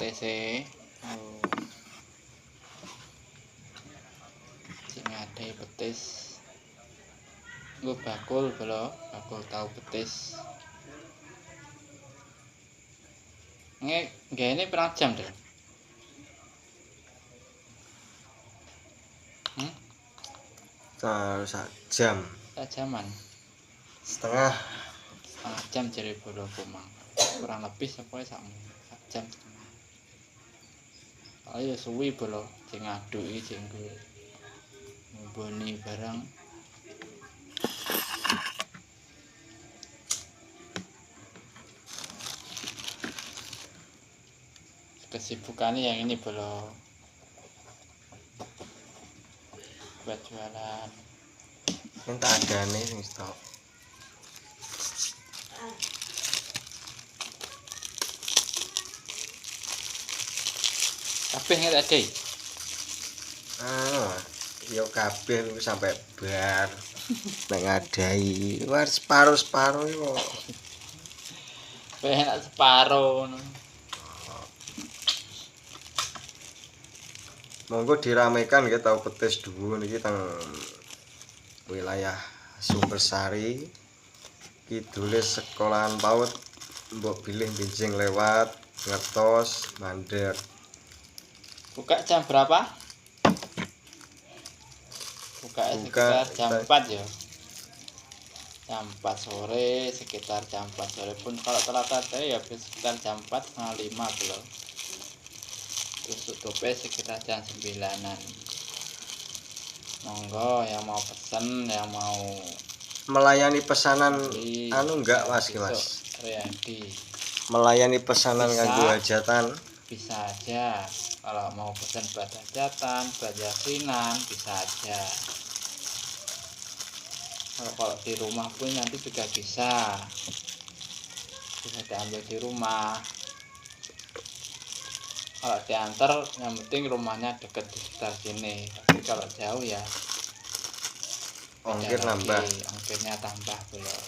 petese. Oh. Sing ngadai petis. Nggo bakul bolo, bakul tahu petis. Ngene pirang jam, Dek? Sak jam. Sak jaman. Setengah Jam jare bolo kumang. Kurang lebih sepoe sak jam setengah. Ayo suwi bolo sing ngaduki sing ngumboni barang. Kesibukannya yang ini bolo. Buat jualan. Minta adane sing stok. Kabeh ngerti ade. Yo kabeh sampai bar. Nek ngadai, war separo-separo yo. Enak separo ngono. Monggo diramekan nggih tahu petis dhuwur niki teng wilayah Sumbersari. Kidule sekolahan PAUD mbok bilih benjing lewat ngertos mandek. Buka jam berapa? Buka sekitar jam 4 ya. Jam 4 sore, sekitar jam 4 sore pun kalau telat ya sekitar jam 4 setengah 5 belum. Terus tutupnya sekitar jam 9-an. Monggo yang mau pesen, yang mau Melayani pesanan beli, enggak Mas ki Mas? Riyadi. Melayani pesanan kanggo hajatan bisa aja. Kalau mau pesan buat hajatan, buat yasinan bisa aja. Kalau di rumah pun nanti juga bisa diambil di rumah. Kalau diantar yang penting rumahnya deket di sekitar sini. Tapi kalau jauh ya ongkir nambah. Ongkirnya tambah belum.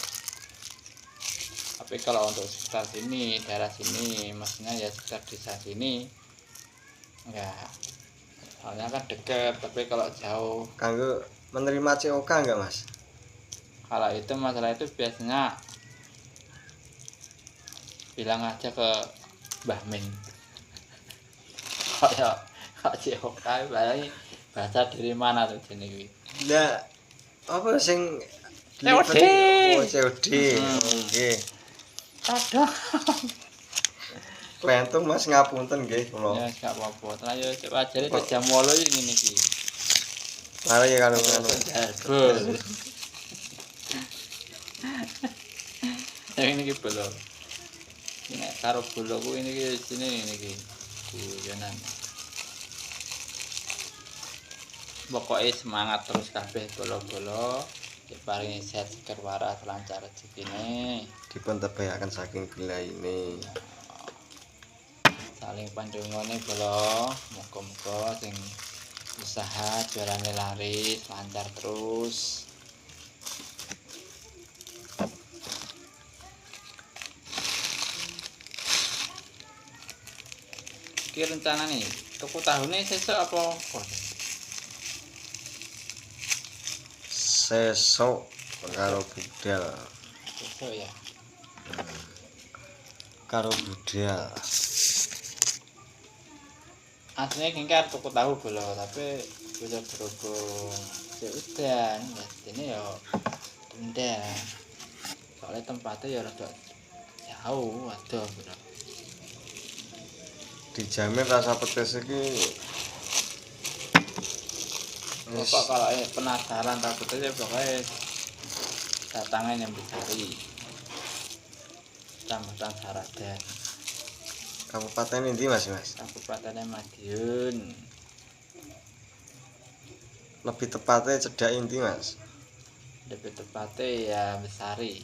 Tapi kalau untuk sekitar sini, daerah sini, maksudnya ya sekitar desa sini enggak. Soalnya kan deket, tapi kalau jauh. Kanggo menerima COK enggak Mas? Kalau itu masalah itu biasanya bilang aja ke Mbah Min. Kayak COK bahasa dari mana tuh jenenge? Ndak apa sing COD. Oh, COD. Nggih. Kadang. Klentung Mas ngapunten nggih kula. Ya gak apa-apa. Ayo coba ajare jam 8 ngene iki. Mari karo Yang ini iki belum. Nek karo boloku ini iki sini iki. Guyonan. Pokoknya semangat terus kabeh bolo-bolo. Diparingi sehat seger waras lancar rezekine. Dipun tebayaken saking gelaine. Saling pandungane bolo. Muga-muga sing usaha jualane laris lancar terus. Iki rencana nih, tuku tahune sesuk apa? Sesuk karo budal. Sesuk ya. Karo budal. Aslinya kengkar tuku tahu bolo, tapi udah berhubung udan, ini ya tunda. Soalnya tempatnya ya rada jauh, waduh bro. Dijamin rasa petis iki Bapak kalau penasaran takutnya pokoknya datangnya yang Besari, Kecamatan Saradan. Kabupaten endi Mas? Kabupaten Madiun. Lebih tepatnya cedhak endi Mas? Lebih tepatnya ya Besari.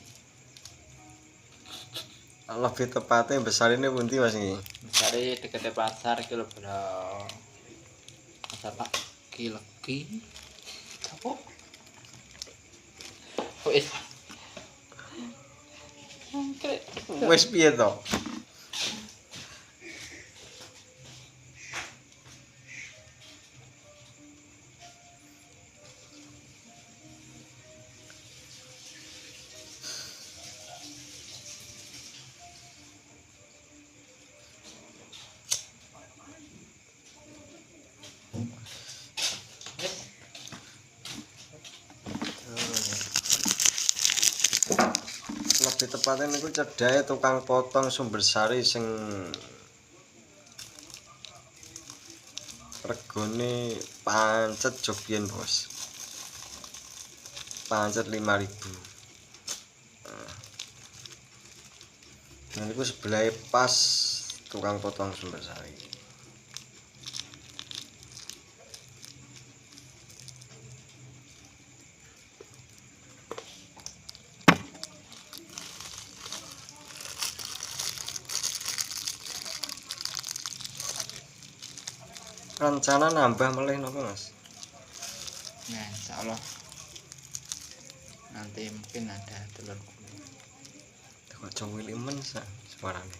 Lebih tepatnya besar ini pundi Mas iki? Besari dekatnya pasar iki lho, Bro. Pasar Pak Legi. Apa? Wis piye to? Kabupaten niku cedhake tukang potong Sumbersari sing regane pancet Jogien Bos. Pancet 5.000. Nah niku sebelahe pas tukang potong Sumbersari. Rencana nambah melih napa Mas? Nah, insya Allah nanti mungkin ada telur gulung. Kok cowili men suarane.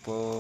Po